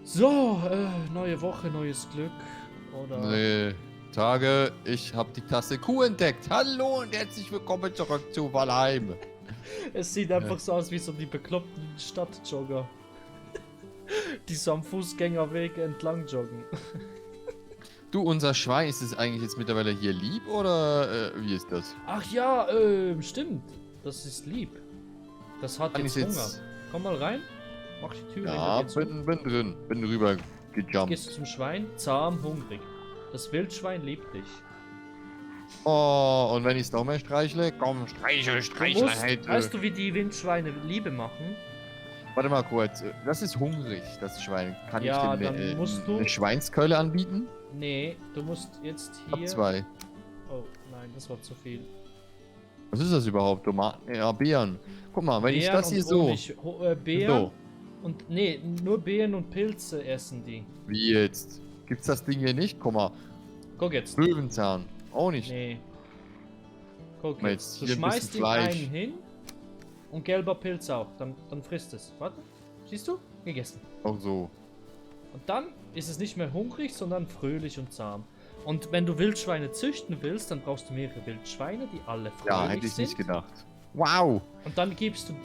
So, neue Woche, neues Glück. Oder. Nee, Tage, ich habe die Tasse Q entdeckt. Hallo und herzlich willkommen zurück zu Valheim. Es sieht einfach so aus wie so die bekloppten Stadtjogger. Die so am Fußgängerweg entlang joggen. Du, unser Schwein, ist es eigentlich jetzt mittlerweile hier lieb oder wie ist das? Ach ja, stimmt. Das ist lieb. Das hat Kann jetzt ich Hunger. jetzt- Komm mal rein. Mach die Tür Ja, hinter dir zu. bin drin, bin rüber gejumpt. Gehst du zum Schwein, zahm, hungrig. Das Wildschwein liebt dich. Oh, und wenn ich es noch mehr streichle? Komm, Du streichle, musst, halt. weißt du, wie die Wildschweine Liebe machen? Warte mal kurz, das ist hungrig, das Schwein. Kann ich Ja, dem dann musst du. eine Schweinskeule anbieten? Nee, du musst jetzt Hab hier. zwei. Oh, nein, das war zu viel. Was ist das überhaupt? Tomaten? Ja, Beeren. Guck mal, wenn ich Beeren das hier und so... Honig. Beeren So, und. Nee, nur Beeren und Pilze essen die. wie jetzt? Gibt's das Ding hier nicht? Guck mal, Guck jetzt. Löwenzahn. Auch nicht. Nee. Guck Mal jetzt. jetzt Du hier ein schmeißt bisschen ihm einen Fleisch. hin und gelber Pilz auch. Dann frisst es. Warte. Siehst du? Gegessen. Auch so. Und dann ist es nicht mehr hungrig, sondern fröhlich und zahm. Und wenn du Wildschweine züchten willst, dann brauchst du mehrere Wildschweine, die alle fröhlich Ja, hätte ich sind. nicht gedacht. Wow. Und dann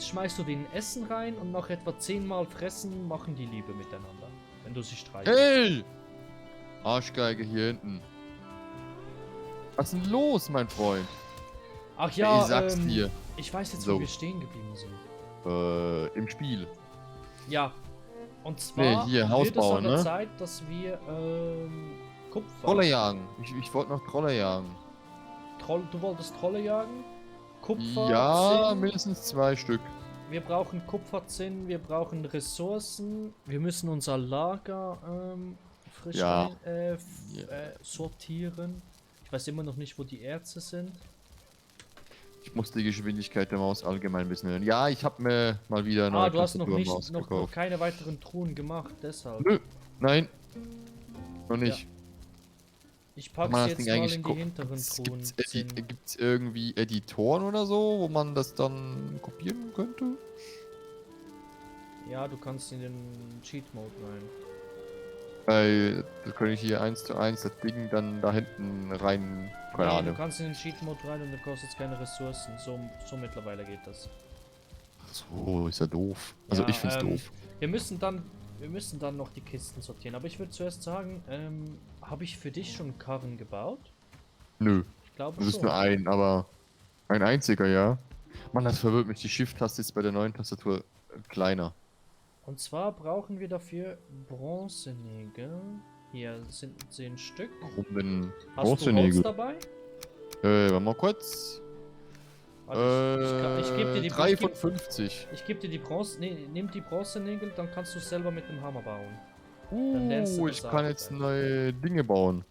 schmeißt du denen Essen rein und nach etwa 10-mal fressen machen die Liebe miteinander. Wenn du sie streichelst. Hey! Arschgeige hier hinten. Was ist denn los, mein Freund? Ach ja, ich sag's dir. ich weiß jetzt, So. wo wir stehen geblieben sind. Im Spiel. Ja. Und zwar hier, wird Haus es bauen, an der ne? Zeit, dass wir Kupfer. Trolle jagen. Ich wollte noch Trolle jagen. Du wolltest Trolle jagen? Kupfer, Ja, Zinn. mindestens 2 Stück. Wir brauchen Kupferzinn, wir brauchen Ressourcen. Wir müssen unser Lager frisch Ja. sortieren. Ich weiß immer noch nicht, wo die Erze sind. Ich muss die Geschwindigkeit der Maus allgemein ein bisschen hören. Ja, ich habe mir mal wieder eine neue Du hast noch Tastaturmaus noch gekauft. keine weiteren Truhen gemacht, deshalb. Nö, nein. Noch nicht. Ich pack's Man das jetzt Ding mal eigentlich in die hinteren Truhen. Zinn. Gibt's irgendwie Editoren oder so, wo man das dann kopieren könnte? Ja, du kannst in den Cheat-Mode rein. Weil da könnte ich hier 1:1 das Ding dann da hinten rein. Keine Nee, du Ahnung. kannst in den Cheat-Mode rein und du kostet keine Ressourcen. So mittlerweile geht das. So, ist ja doof. Also Ja, ich find's doof. Wir müssen dann noch die Kisten sortieren. Aber ich würde zuerst sagen, habe ich für dich schon Karren gebaut? Nö, Ich glaube das ist schon. nur ein, aber ein einziger, ja. Mann, das verwirrt mich. Die Shift-Taste ist bei der neuen Tastatur kleiner. Und zwar brauchen wir dafür Bronzenägel. Hier sind 10 Stück. Warum denn Hast du Holz Bronzenägel? dabei? Warte mal kurz. Warte, ich gebe dir die 3 von 50. Ich gebe dir die Bronze. Nee, nimm die Bronzenägel, dann kannst du selber mit dem Hammer bauen. Dann lernst du das Ich kann jetzt Arbeit. neue Dinge bauen.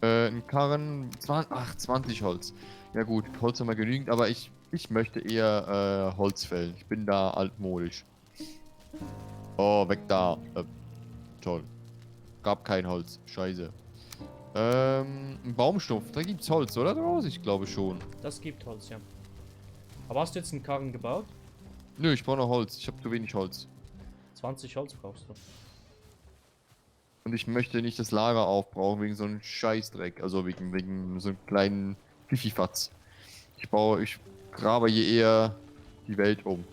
Ein Karren, 20 Holz. Ja gut, Holz haben wir genügend, aber ich möchte eher Holz fällen. Ich bin da altmodisch. Oh, weg da. Toll. Gab kein Holz. Scheiße. Ein Baumstumpf. Da gibt's Holz, oder? Draus? Ich glaube schon. Das gibt Holz, ja. Aber hast du jetzt einen Karren gebaut? Nö, ich brauche noch Holz. Ich habe zu wenig Holz. 20 Holz brauchst du. Und ich möchte nicht das Lager aufbrauchen wegen so einem Scheißdreck. Also wegen so einem kleinen Fififatz. Ich grabe hier eher die Welt um.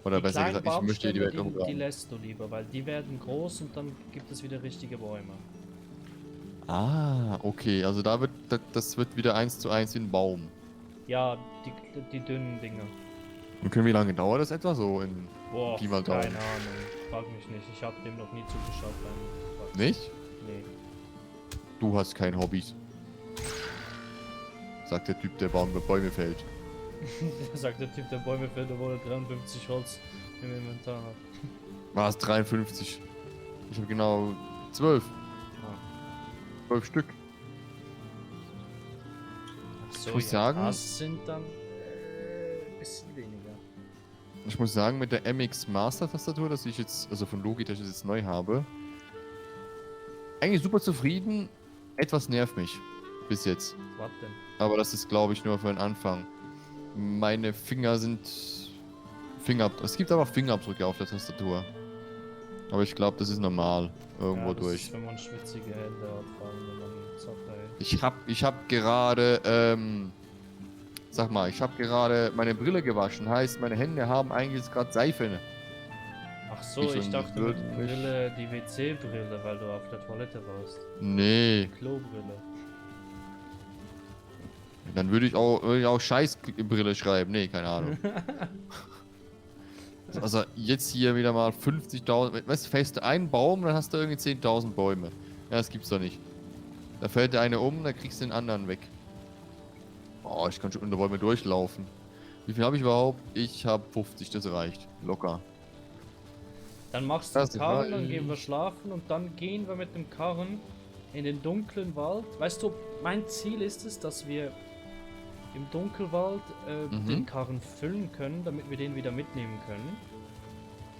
Oder Die besser kleinen gesagt, ich möchte hier die Welt Baumstämme, die umgraben. lässt du lieber, weil die werden groß und dann gibt es wieder richtige Bäume. Ah, okay. Also das wird wieder 1:1 wie ein Baum. Ja, die dünnen Dinger. Und wie lange dauert das etwa so in Boah, Pi mal keine Daumen? Ahnung. Frag mich nicht. Ich habe dem noch nie zugeschaut beim Wachsen. Nicht? Nee. Du hast kein Hobbys. Sagt der Typ, der Bäume fällt. Sagt der Typ, der Bäume fällt, obwohl er 53 Holz im Inventar hat. War es 53? Ich habe genau 12. Ah. 12 Stück. Ach so, Ich muss sagen- das sind dann bisschen weniger. Ich muss sagen, mit der MX Master Tastatur, dass ich jetzt, also von Logitech jetzt neu habe, eigentlich super zufrieden. Etwas nervt mich. Bis jetzt. Was denn? Aber das ist, glaube ich, nur für den Anfang. Meine Finger sind... Es gibt aber Fingerabdrücke auf der Tastatur. Aber ich glaube, das ist normal. Irgendwo Ja, das durch. ist, wenn man schwitzige Hände hat, vor allem wenn man Zocker hält. Ich hab gerade, sag mal, ich habe gerade meine Brille gewaschen. Heißt, meine Hände haben eigentlich jetzt gerade Seife. Ne? Ach so, Ich ich und dachte mit würden nicht. Brille die WC-Brille, weil du auf der Toilette warst. Nee, Klobrille. dann würde ich auch Scheißbrille schreiben. Nee, keine Ahnung. Also jetzt hier wieder mal 50.000. Weißt du, fällst du einen Baum, dann hast du irgendwie 10.000 Bäume. Ja, das gibt's doch nicht. Da fällt der eine um, dann kriegst du den anderen weg. Oh, ich kann schon unter Bäume durchlaufen. Wie viel habe ich überhaupt? Ich habe 50, das reicht. Locker. Dann machst du den Das Karren, dann gehen wir reicht. schlafen und dann gehen wir mit dem Karren in den dunklen Wald. Weißt du, mein Ziel ist es, dass wir im Dunkelwald den Karren füllen können, damit wir den wieder mitnehmen können.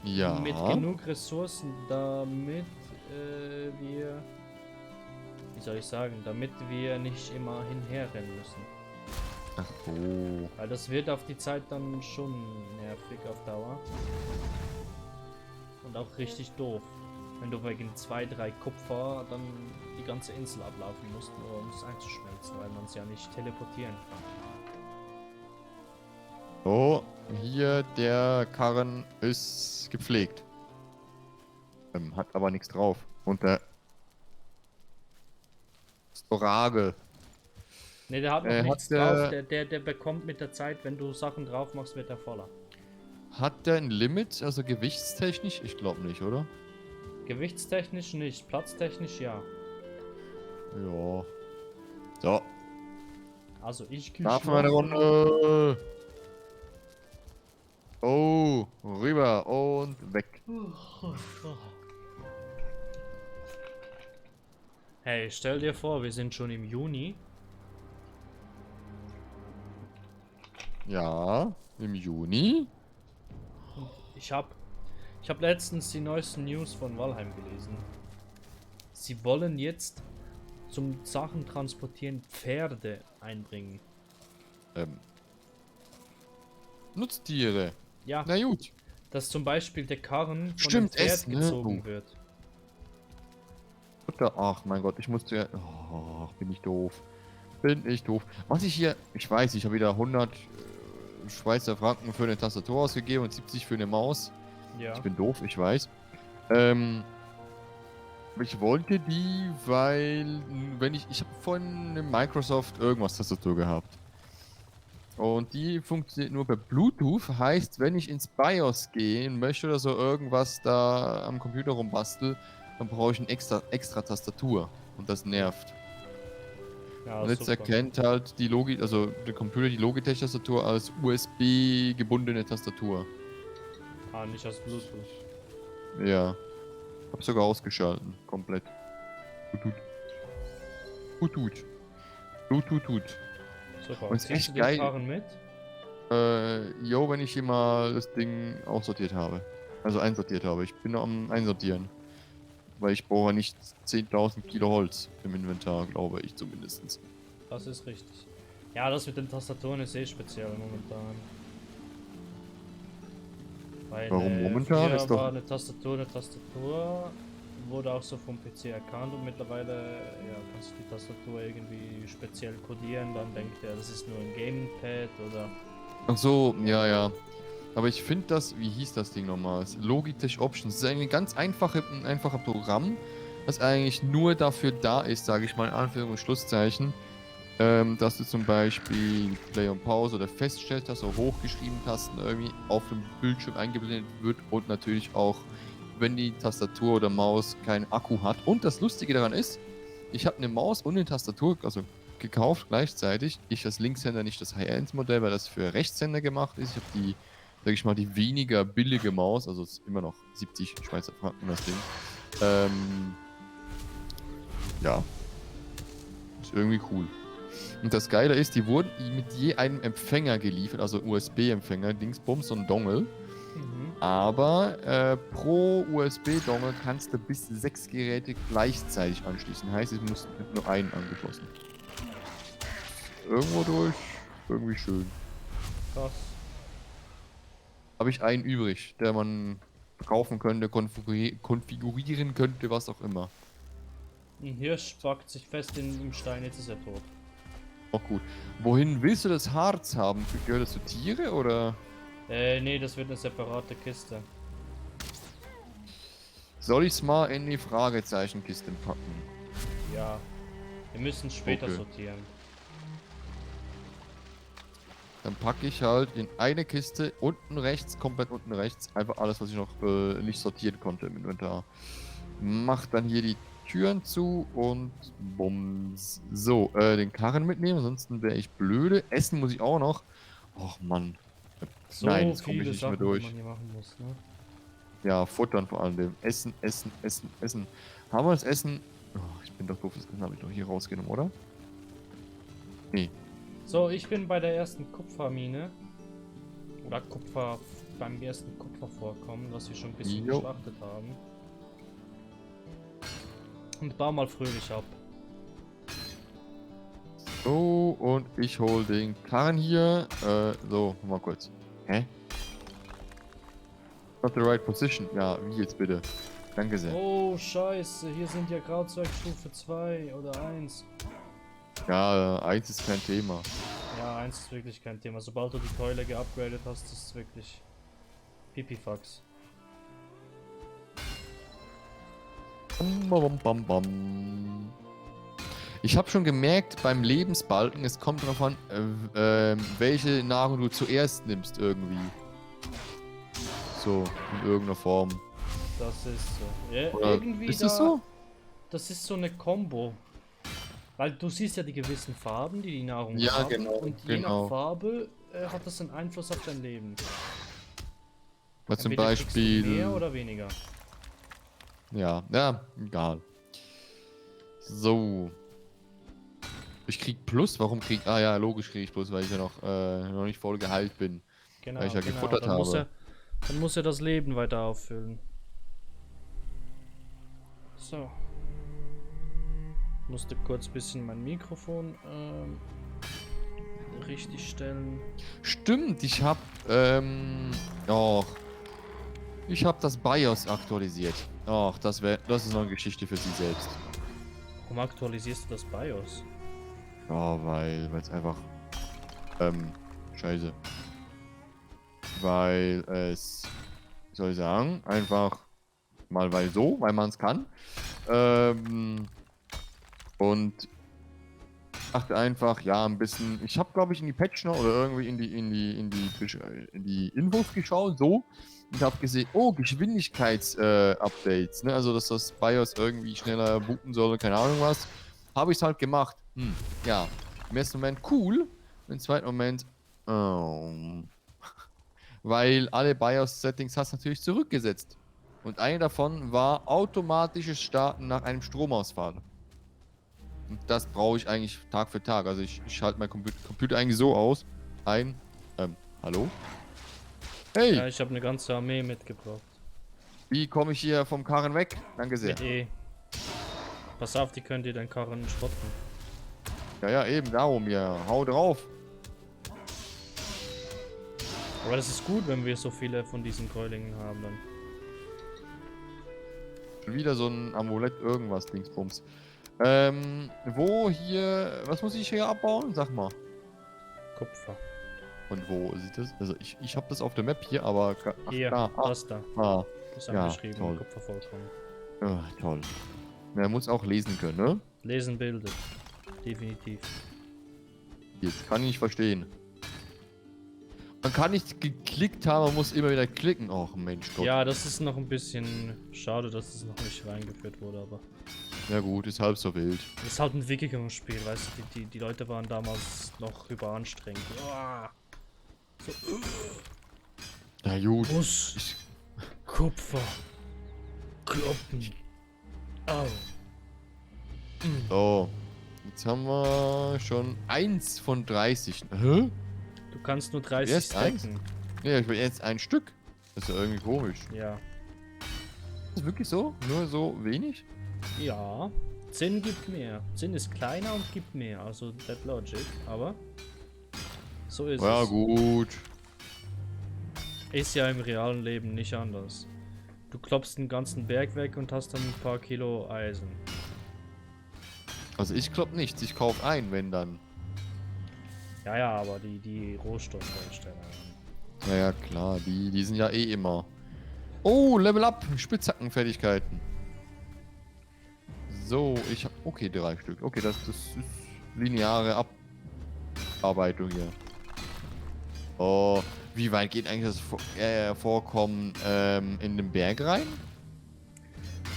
Ja. Mit genug Ressourcen, damit wir, wie soll ich sagen, damit wir nicht immer hinherrennen müssen. Ach so. Weil das wird auf die Zeit dann schon nervig auf Dauer. Und auch richtig doof. Wenn du wegen 2, 3 Kupfer dann die ganze Insel ablaufen musst, nur um es einzuschmelzen, weil man es ja nicht teleportieren kann. So, hier der Karren ist gepflegt. Hat aber nichts drauf. Und der Storage. Ne, der hat noch Hat nichts der- drauf. Der bekommt mit der Zeit, wenn du Sachen drauf machst, wird er voller. Hat der ein Limit, also gewichtstechnisch? Ich glaube nicht, oder? Gewichtstechnisch nicht, platztechnisch ja. Ja. So, Also ich schlafen wir eine Runde. Oh, rüber und weg. Hey, stell dir vor, wir sind schon im Juni. Ja, im Juni. Ich hab letztens die neuesten News von Valheim gelesen. Sie wollen jetzt zum Sachen transportieren Pferde einbringen. Nutztiere. Ja, Na gut. dass zum Beispiel der Karren von Stimmt, dem Pferd Essen, ne? gezogen Oh. wird. Futter. Ach mein Gott, ich musste ja. Oh, bin ich doof. Bin ich doof. Was ich hier. Ich weiß, ich habe wieder 100 Schweizer Franken für eine Tastatur ausgegeben und 70 für eine Maus. Ja. Ich bin doof, ich weiß. Ich wollte die, weil. Wenn ich. Ich habe vorhin eine Microsoft irgendwas Tastatur gehabt. Und die funktioniert nur per Bluetooth. Heißt, wenn ich ins BIOS gehen möchte oder so irgendwas da am Computer rumbastel, dann brauche ich eine extra Tastatur. Und das nervt. Ja, Und jetzt super. erkennt halt die also der Computer die Logitech-Tastatur als USB gebundene Tastatur. Ah, nicht als Bluetooth. Ja. Hab sogar ausgeschalten. Komplett. Bluetooth. Bluetooth. Super. Und ist Ziehst echt du den geil. Karren mit? Jo, wenn ich hier mal das Ding aussortiert habe. Also einsortiert habe. Ich bin noch am Einsortieren. Weil ich brauche nicht 10.000 Kilo Holz im Inventar, glaube ich zumindest. Das ist richtig. Ja, das mit den Tastaturen ist eh speziell momentan. Weil Warum momentan? früher Ist doch- war eine Tastatur, wurde auch so vom PC erkannt und mittlerweile ja, kannst du die Tastatur irgendwie speziell codieren, dann denkt er, das ist nur ein Gamepad oder... Ach so, ja, ja. Aber ich finde das, wie hieß das Ding nochmal? Das Logitech Options. Das ist ein ganz ein einfacher Programm, das eigentlich nur dafür da ist, sage ich mal in Anführungs- und Schlusszeichen, dass du zum Beispiel Play und Pause oder feststellst, dass so hochgeschrieben Tasten irgendwie auf dem Bildschirm eingeblendet wird und natürlich auch, wenn die Tastatur oder Maus keinen Akku hat. Und das Lustige daran ist, ich habe eine Maus und eine Tastatur, also gekauft gleichzeitig. Ich als Linkshänder nicht das High-End-Modell, weil das für Rechtshänder gemacht ist. Ich habe die, sag ich mal, die weniger billige Maus, also es ist immer noch 70 Schweizer Franken das Ding. Ja. Ist irgendwie cool. Und das Geile ist, die wurden mit je einem Empfänger geliefert, also USB-Empfänger, Dingsbums und Dongle. Mhm. Aber pro USB-Dongle kannst du bis 6 Geräte gleichzeitig anschließen. Heißt, ich muss nur einen angeschlossen. Irgendwo durch. Irgendwie schön. Krass. Habe ich einen übrig, der man verkaufen könnte, konfigurieren könnte, was auch immer. Ein Hirsch packt sich fest im Stein, jetzt ist er tot. Auch gut. Wohin willst du das Harz haben? Gehört das zu Tiere oder? Nee, das wird eine separate Kiste. Soll ich es mal in die Fragezeichenkiste packen? Ja. Wir müssen später Okay. sortieren. Dann packe ich halt in eine Kiste unten rechts, komplett unten rechts, einfach alles, was ich noch nicht sortieren konnte im Inventar. Mach dann hier die Türen zu und bums. So, den Karren mitnehmen, ansonsten wäre ich blöde. Essen muss ich auch noch. Och Mann. So Nein, jetzt komme ich viele nicht Sachen, mehr durch. die man hier machen muss, ne? Ja, futtern vor allem. Essen, Essen, Essen, Essen. Haben wir das Essen? Oh, ich bin doch doof, das Essen habe ich doch hier rausgenommen, oder? Nee. So, ich bin bei der ersten Kupfermine. Oder beim ersten Kupfervorkommen, was wir schon ein bisschen Jo. geschlachtet haben. Und baue mal fröhlich ab. So, und ich hol den Karren hier. So, mal kurz. Hä? Not the right position. Ja, wie jetzt bitte? Danke sehr. Oh, scheiße, hier sind ja Grauzwergstufe 2 oder 1. Ja, 1 ist kein Thema. Ja, 1 ist wirklich kein Thema. Sobald du die Keule geupgradet hast, ist es wirklich Pipifax. Bam, bam, bam, bam. Ich habe schon gemerkt beim Lebensbalken, es kommt darauf an, welche Nahrung du zuerst nimmst irgendwie. So, in irgendeiner Form. Das ist so. Ja, Oder irgendwie ist das so? Das ist so eine Combo. Weil du siehst ja die gewissen Farben, die die Nahrung Ja, haben. genau, Und je genau. nach Farbe hat das einen Einfluss auf dein Leben. Weil zum Entweder kriegst du Beispiel. mehr oder weniger. Ja, egal. So. Ich krieg Plus, warum krieg. Ah ja, logisch krieg ich Plus, weil ich ja noch nicht voll geheilt bin. Genau, Weil ich ja genau. gefuttert Dann muss habe. dann muss er das Leben weiter auffüllen. So. Musste kurz ein bisschen mein Mikrofon richtig stellen. Stimmt, ich hab, ich hab das BIOS aktualisiert. Och, das ist noch eine Geschichte für sie selbst. Warum aktualisierst du das BIOS? Ja, weil es einfach, scheiße. Weil es, wie soll ich sagen, einfach mal weil man es kann. Und dachte einfach, ja, ein bisschen. Ich habe, glaube ich, in die Patch noch oder irgendwie in die Infos geschaut, so. Und habe gesehen, oh, Geschwindigkeits-Updates, ne? Also, dass das BIOS irgendwie schneller booten soll, keine Ahnung was. Habe ich es halt gemacht. Ja. Im ersten Moment cool. Im zweiten Moment, oh. Weil alle BIOS-Settings hast du natürlich zurückgesetzt. Und eine davon war automatisches Starten nach einem Stromausfall. Und das brauche ich eigentlich Tag für Tag. Also ich schalte meinen Computer eigentlich so aus. Hallo? Hey, Ja, ich habe eine ganze Armee mitgebracht. wie komme ich hier vom Karren weg? Danke sehr. Mit E. Pass auf, die können dir deinen Karren spotten. Ja, eben, darum, ja. Hau drauf. Aber das ist gut, wenn wir so viele von diesen Gräulingen haben dann. Schon wieder so ein Amulett, irgendwas, Dingsbums. Wo hier, was muss ich hier abbauen? Sag mal. Kupfer. Und wo sieht das? Also ich habe das auf der Map hier, aber... Ach, Hier, da. das da. Ah, Das ja, angeschrieben, toll. Kupfervollkommen. Toll. Er muss auch lesen können, ne? Lesen bildet. Definitiv. Jetzt kann ich nicht verstehen. Man kann nicht geklickt haben, man muss immer wieder klicken. Och Mensch, Gott. Ja, das ist noch ein bisschen schade, dass es noch nicht reingeführt wurde, aber. Ja gut, ist halb so wild. Das ist halt ein Wikinger-Spiel, weißt du, die Leute waren damals noch überanstrengend. Uah. So, Na gut. Muss. Kupfer. Kloppen. Au. So. Jetzt haben wir schon 1 von 30. Hä? Du kannst nur 30 Erst eins? stacken. Ja, ich will jetzt ein Stück. Das ist ja irgendwie komisch. Ja. Ist das wirklich so? Nur so wenig? Ja. Zinn gibt mehr. Zinn ist kleiner und gibt mehr. Also, that logic. Aber. So ist Ja, es. gut. Ist ja im realen Leben nicht anders. Du klopfst den ganzen Berg weg und hast dann ein paar Kilo Eisen. Also ich glaube nichts, ich kaufe ein, wenn dann. Ja, ja, aber die Rohstoffhersteller. Naja, klar, die sind ja eh immer. Oh, Level Up, Spitzhackenfertigkeiten. So, ich hab. Okay, 3 Stück. Okay, das ist lineare Abarbeitung hier. Oh, wie weit geht eigentlich das Vorkommen in den Berg rein?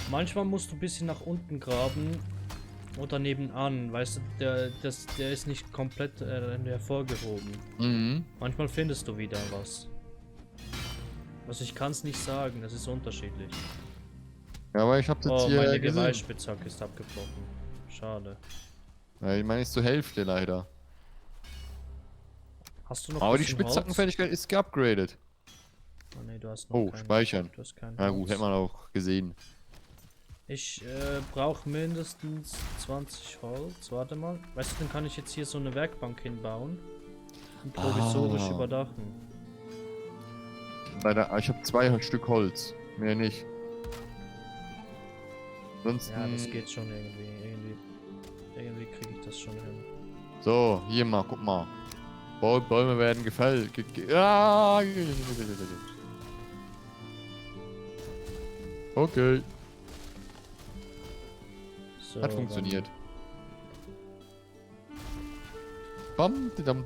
Manchmal musst du ein bisschen nach unten graben oder nebenan, weißt du, der ist nicht komplett hervorgehoben. Mhm. Manchmal findest du wieder was. Also ich kann es nicht sagen, das ist unterschiedlich. Ja, aber ich hab's jetzt Oh, hier meine gesehen. Geweihspitzhacke ist abgebrochen. Schade. Ja, ich meine, ist zur Hälfte leider. Hast du noch Aber die bisschen Holz? Spitzhackenfertigkeit ist geupgradet. Oh ne, du hast noch Oh, kein speichern. Du hast kein Na Holz. gut, hätte man auch gesehen. Ich brauche mindestens 20 Holz. Warte mal. Weißt du, dann kann ich jetzt hier so eine Werkbank hinbauen. Und provisorisch überdachen. Leider, ich habe 2 Stück Holz. Mehr nicht. Ansonsten. Ja, das geht schon irgendwie. Irgendwie kriege ich das schon hin. So, hier mal, guck mal. Bäume werden gefällt. Ah! Okay, So, hat funktioniert. Bam, di dam.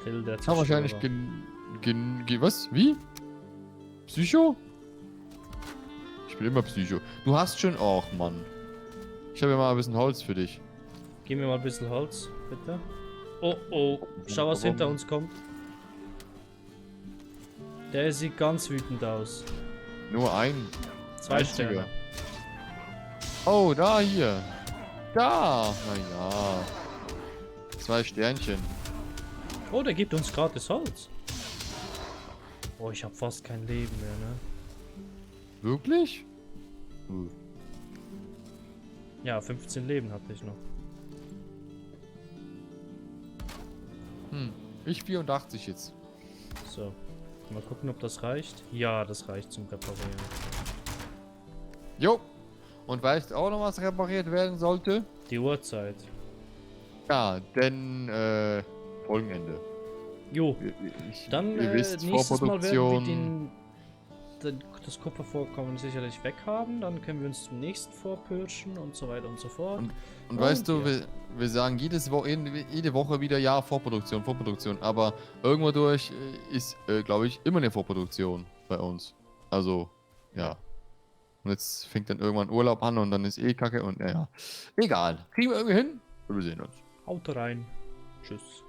Till der Ich habe wahrscheinlich Zerstörer. was? Wie? Psycho? Ich bin immer Psycho. Du hast schon auch, Mann. Ich habe ja mal ein bisschen Holz für dich. Gib mir mal ein bisschen Holz, bitte. Oh, oh. Schau, was hinter uns kommt. Der sieht ganz wütend aus. Nur ein. 2 einziger. Sterne. Oh, da hier. Da. Naja. 2 Sternchen. Oh, der gibt uns gratis Holz. Oh, ich habe fast kein Leben mehr, ne? Wirklich? Ja, 15 Leben hatte ich noch. Ich 84 jetzt. So. Mal gucken, ob das reicht. Ja, das reicht zum Reparieren. Jo. Und weißt du auch noch, was repariert werden sollte? Die Uhrzeit. Ja, denn Folgenende. Jo. Ich, Dann ihr wisst, nächstes Mal werden wir Vorproduktion. das Kupfervorkommen sicherlich weghaben. Dann können wir uns zum nächsten vorpirschen und so weiter und so fort. Und weißt du, ja. wir sagen jede Woche wieder, ja, Vorproduktion, Vorproduktion. Aber irgendwo durch ist, glaube ich, immer eine Vorproduktion bei uns. Also, ja. Und jetzt fängt dann irgendwann Urlaub an und dann ist eh Kacke und naja. Egal. Kriegen wir irgendwie hin. Wir sehen uns. Haut rein. Tschüss.